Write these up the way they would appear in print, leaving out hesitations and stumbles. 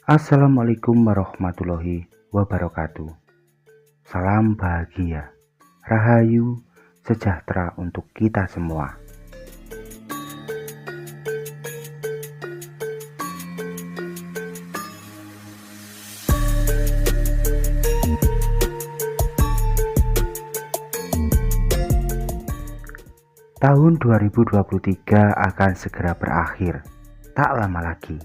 Assalamualaikum warahmatullahi wabarakatuh. Salam bahagia, rahayu, sejahtera untuk kita semua. Tahun 2023 akan segera berakhir, tak lama lagi,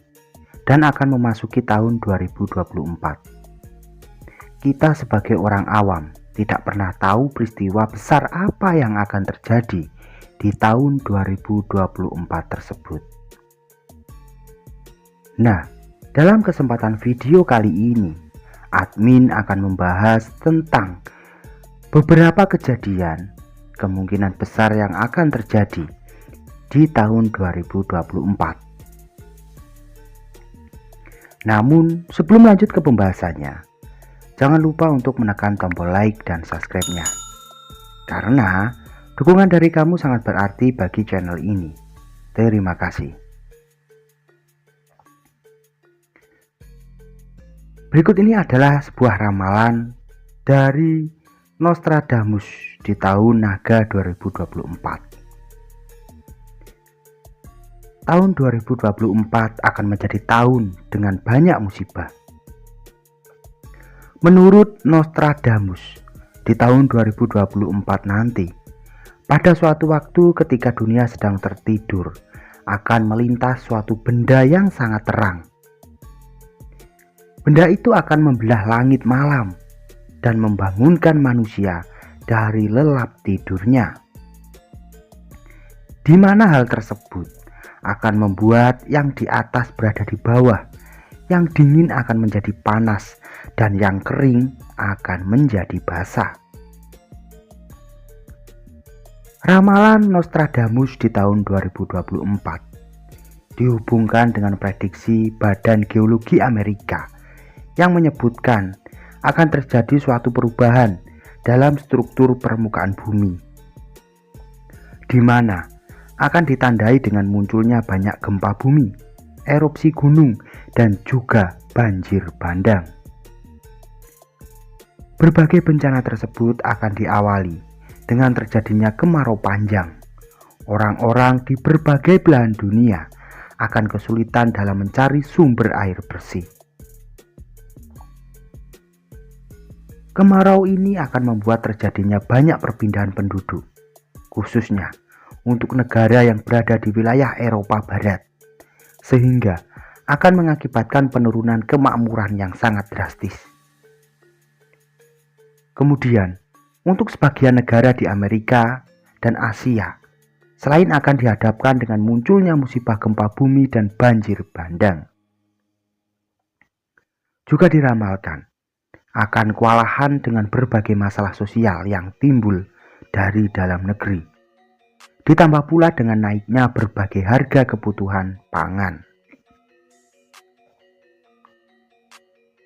dan akan memasuki tahun 2024. Kita sebagai orang awam tidak pernah tahu peristiwa besar apa yang akan terjadi di tahun 2024 tersebut. Nah, dalam kesempatan video kali ini, admin akan membahas tentang beberapa kejadian kemungkinan besar yang akan terjadi di tahun 2024. Namun, sebelum lanjut ke pembahasannya, jangan lupa untuk menekan tombol like dan subscribe-nya. Karena dukungan dari kamu sangat berarti bagi channel ini. Terima kasih. Berikut ini adalah sebuah ramalan dari Nostradamus di tahun Naga 2024. Tahun 2024 akan menjadi tahun dengan banyak musibah. Menurut Nostradamus, di tahun 2024 nanti, pada suatu waktu ketika dunia sedang tertidur, akan melintas suatu benda yang sangat terang. Benda itu akan membelah langit malam dan membangunkan manusia dari lelap tidurnya, di mana hal tersebut akan membuat yang di atas berada di bawah, yang dingin akan menjadi panas, dan yang kering akan menjadi basah. Ramalan Nostradamus di tahun 2024 dihubungkan dengan prediksi Badan Geologi Amerika yang menyebutkan akan terjadi suatu perubahan dalam struktur permukaan bumi, di mana akan ditandai dengan munculnya banyak gempa bumi, erupsi gunung, dan juga banjir bandang. Berbagai bencana tersebut akan diawali dengan terjadinya kemarau panjang. Orang-orang di berbagai belahan dunia akan kesulitan dalam mencari sumber air bersih. Kemarau ini akan membuat terjadinya banyak perpindahan penduduk, khususnya untuk negara yang berada di wilayah Eropa Barat, sehingga akan mengakibatkan penurunan kemakmuran yang sangat drastis. Kemudian, untuk sebagian negara di Amerika dan Asia, selain akan dihadapkan dengan munculnya musibah gempa bumi dan banjir bandang, juga diramalkan akan kewalahan dengan berbagai masalah sosial yang timbul dari dalam negeri, ditambah pula dengan naiknya berbagai harga kebutuhan pangan.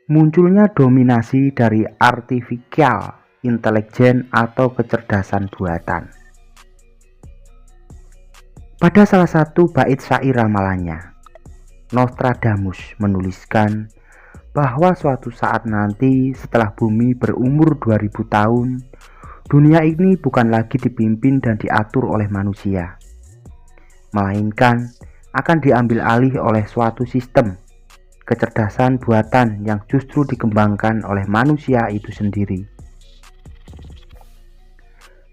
Munculnya dominasi dari artificial intelligence atau kecerdasan buatan. Pada salah satu bait syair ramalannya, Nostradamus menuliskan bahwa suatu saat nanti setelah bumi berumur 2000 tahun, dunia ini bukan lagi dipimpin dan diatur oleh manusia, melainkan akan diambil alih oleh suatu sistem kecerdasan buatan yang justru dikembangkan oleh manusia itu sendiri.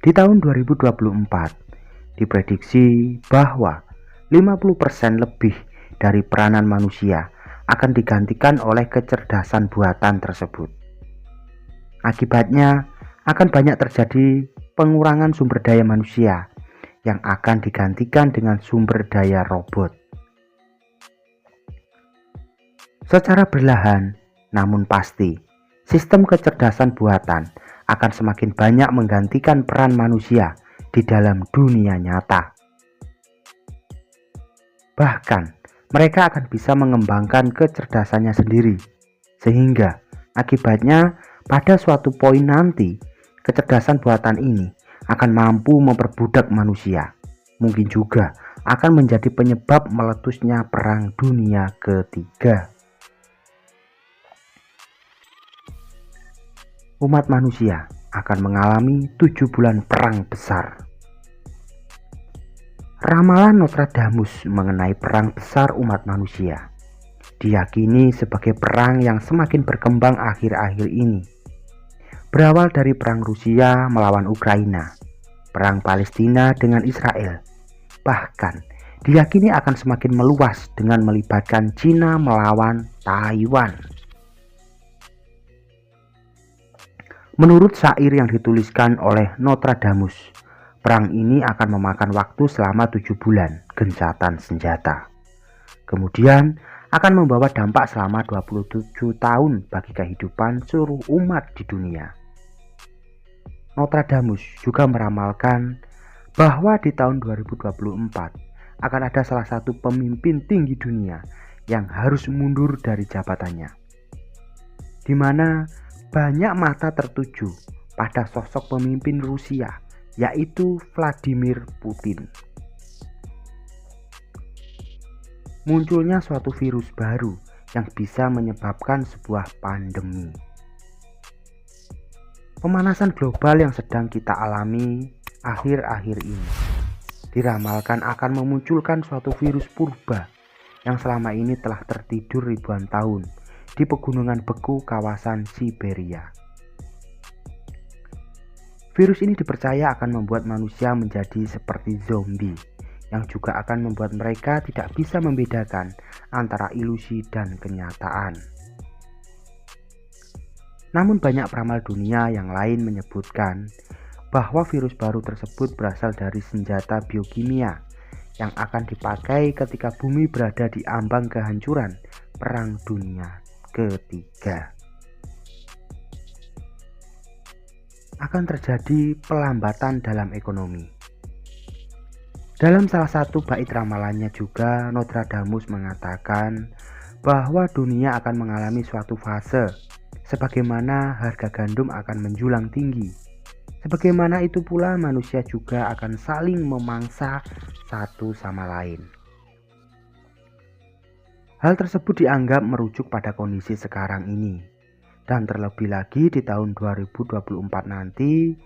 Di tahun 2024 diprediksi bahwa 50% lebih dari peranan manusia akan digantikan oleh kecerdasan buatan tersebut. Akibatnya akan banyak terjadi pengurangan sumber daya manusia yang akan digantikan dengan sumber daya robot. Secara perlahan namun pasti, sistem kecerdasan buatan akan semakin banyak menggantikan peran manusia di dalam dunia nyata. Bahkan mereka akan bisa mengembangkan kecerdasannya sendiri, sehingga akibatnya pada suatu poin nanti kecerdasan buatan ini akan mampu memperbudak manusia. Mungkin juga akan menjadi penyebab meletusnya Perang Dunia Ketiga. umat manusia akan mengalami 7 bulan perang besar. Ramalan Nostradamus mengenai perang besar umat manusia diyakini sebagai perang yang semakin berkembang akhir-akhir ini. Berawal dari perang Rusia melawan Ukraina, perang Palestina dengan Israel, bahkan diyakini akan semakin meluas dengan melibatkan Cina melawan Taiwan. Menurut syair yang dituliskan oleh Nostradamus, perang ini akan memakan waktu selama 7 bulan gencatan senjata. Kemudian akan membawa dampak selama 27 tahun bagi kehidupan seluruh umat di dunia. Nostradamus juga meramalkan bahwa di tahun 2024 akan ada salah satu pemimpin tinggi dunia yang harus mundur dari jabatannya, di mana banyak mata tertuju pada sosok pemimpin Rusia, yaitu Vladimir Putin. Munculnya suatu virus baru yang bisa menyebabkan sebuah pandemi. Pemanasan global yang sedang kita alami akhir-akhir ini diramalkan akan memunculkan suatu virus purba yang selama ini telah tertidur ribuan tahun di pegunungan beku kawasan Siberia. Virus ini dipercaya akan membuat manusia menjadi seperti zombie, yang juga akan membuat mereka tidak bisa membedakan antara ilusi dan kenyataan. Namun banyak peramal dunia yang lain menyebutkan bahwa virus baru tersebut berasal dari senjata biokimia yang akan dipakai ketika bumi berada di ambang kehancuran Perang Dunia Ketiga. Akan terjadi pelambatan dalam ekonomi. Dalam salah satu bait ramalannya juga, Nostradamus mengatakan bahwa dunia akan mengalami suatu fase sebagaimana harga gandum akan menjulang tinggi. Sebagaimana itu pula manusia juga akan saling memangsa satu sama lain. Hal tersebut dianggap merujuk pada kondisi sekarang ini, dan terlebih lagi di tahun 2024 nanti,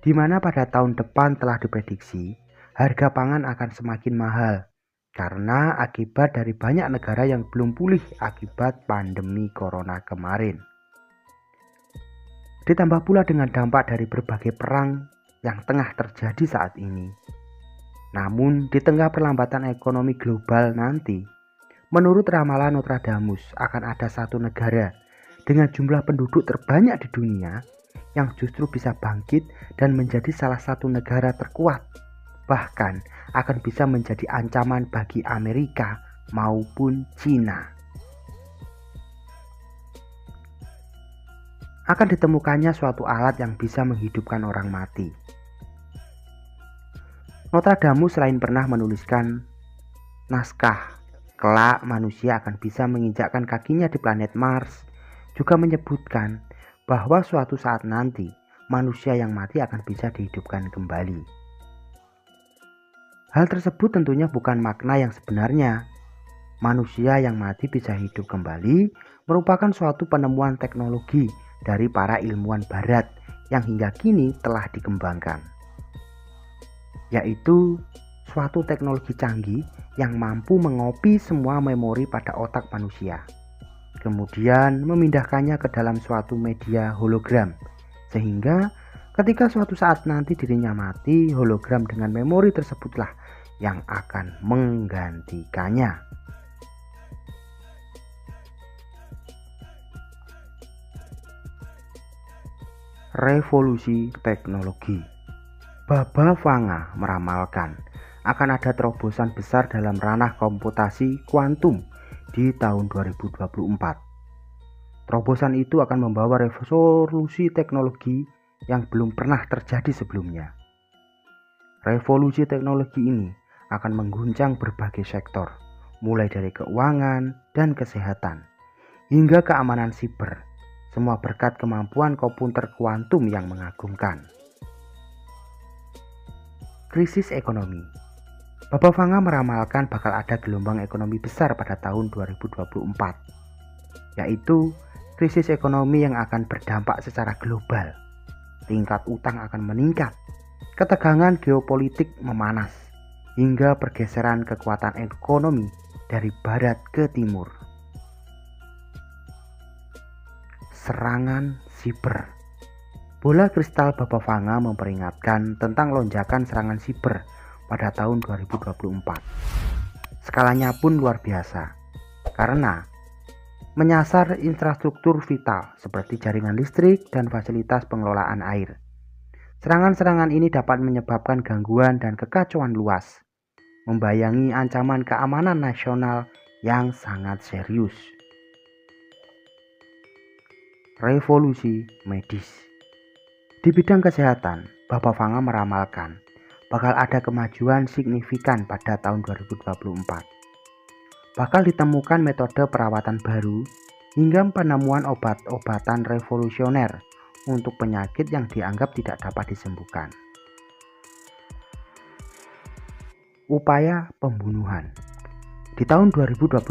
di mana pada tahun depan telah diprediksi harga pangan akan semakin mahal karena akibat dari banyak negara yang belum pulih akibat pandemi corona kemarin. Ditambah pula dengan dampak dari berbagai perang yang tengah terjadi saat ini. Namun di tengah perlambatan ekonomi global nanti, menurut ramalan Nostradamus akan ada satu negara dengan jumlah penduduk terbanyak di dunia yang justru bisa bangkit dan menjadi salah satu negara terkuat, bahkan akan bisa menjadi ancaman bagi Amerika maupun Cina. Akan ditemukannya suatu alat yang bisa menghidupkan orang mati. Nostradamus selain pernah menuliskan naskah kelak manusia akan bisa menginjakkan kakinya di planet Mars, juga menyebutkan bahwa suatu saat nanti manusia yang mati akan bisa dihidupkan kembali. Hal tersebut tentunya bukan makna yang sebenarnya. Manusia yang mati bisa hidup kembali merupakan suatu penemuan teknologi dari para ilmuwan barat yang hingga kini telah dikembangkan, yaitu suatu teknologi canggih yang mampu mengopi semua memori pada otak manusia, kemudian memindahkannya ke dalam suatu media hologram, sehingga ketika suatu saat nanti dirinya mati, hologram dengan memori tersebutlah yang akan menggantikannya. Revolusi teknologi. Baba Vanga meramalkan akan ada terobosan besar dalam ranah komputasi kuantum di tahun 2024. Terobosan itu akan membawa revolusi teknologi yang belum pernah terjadi sebelumnya. Revolusi teknologi ini akan mengguncang berbagai sektor, mulai dari keuangan dan kesehatan, hingga keamanan siber, semua berkat kemampuan komputer kuantum yang mengagumkan. Krisis ekonomi. Baba Vanga meramalkan bakal ada gelombang ekonomi besar pada tahun 2024, yaitu krisis ekonomi yang akan berdampak secara global, tingkat utang akan meningkat, ketegangan geopolitik memanas, hingga pergeseran kekuatan ekonomi dari barat ke timur. Serangan siber. Bola kristal Baba Vanga memperingatkan tentang lonjakan serangan siber pada tahun 2024. Skalanya pun luar biasa, karena menyasar infrastruktur vital seperti jaringan listrik dan fasilitas pengelolaan air. Serangan-serangan ini dapat menyebabkan gangguan dan kekacauan luas, membayangi ancaman keamanan nasional yang sangat serius. Revolusi medis. Di bidang kesehatan, Baba Vanga meramalkan bakal ada kemajuan signifikan pada tahun 2024. Bakal ditemukan metode perawatan baru hingga penemuan obat-obatan revolusioner untuk penyakit yang dianggap tidak dapat disembuhkan. Upaya pembunuhan. Di tahun 2024,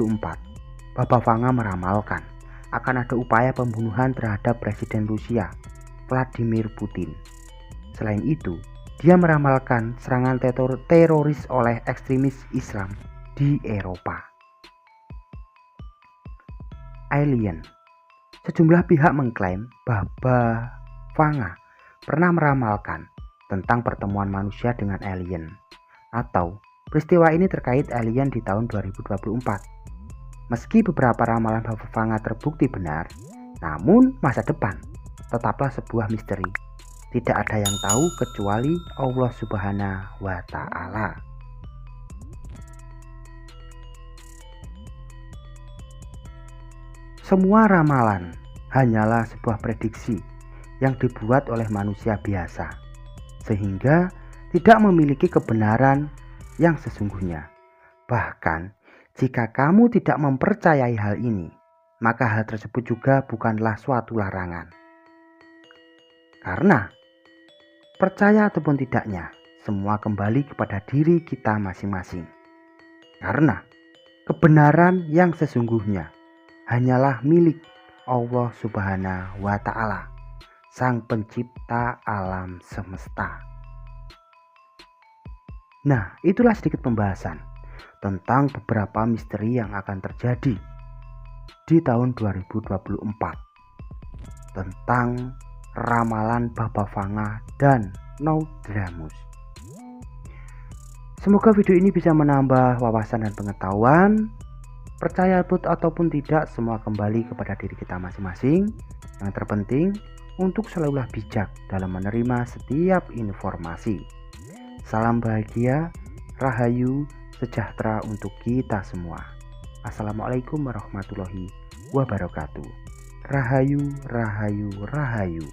Baba Vanga meramalkan akan ada upaya pembunuhan terhadap Presiden Rusia, Vladimir Putin. Selain itu, dia meramalkan serangan teroris oleh ekstremis Islam di Eropa. Alien. Sejumlah pihak mengklaim Baba Vanga pernah meramalkan tentang pertemuan manusia dengan alien, atau peristiwa ini terkait alien di tahun 2024. Meski beberapa ramalan Baba Vanga terbukti benar, namun masa depan tetaplah sebuah misteri. Tidak ada yang tahu kecuali Allah Subhanahu wa Ta'ala. Semua ramalan hanyalah sebuah prediksi yang dibuat oleh manusia biasa, sehingga tidak memiliki kebenaran yang sesungguhnya. Bahkan, jika kamu tidak mempercayai hal ini, maka hal tersebut juga bukanlah suatu larangan. Karena percaya ataupun tidaknya, semua kembali kepada diri kita masing-masing. Karena kebenaran yang sesungguhnya hanyalah milik Allah Subhanahu wa Ta'ala, Sang Pencipta alam semesta. Nah, itulah sedikit pembahasan tentang beberapa misteri yang akan terjadi di tahun 2024 tentang ramalan Baba Vanga dan Nostradamus. Semoga video ini bisa menambah wawasan dan pengetahuan. Percaya ataupun tidak, semua kembali kepada diri kita masing-masing. Yang terpenting untuk selalulah bijak dalam menerima setiap informasi. Salam bahagia, rahayu, sejahtera untuk kita semua. Assalamualaikum warahmatullahi wabarakatuh. Rahayu, rahayu, rahayu.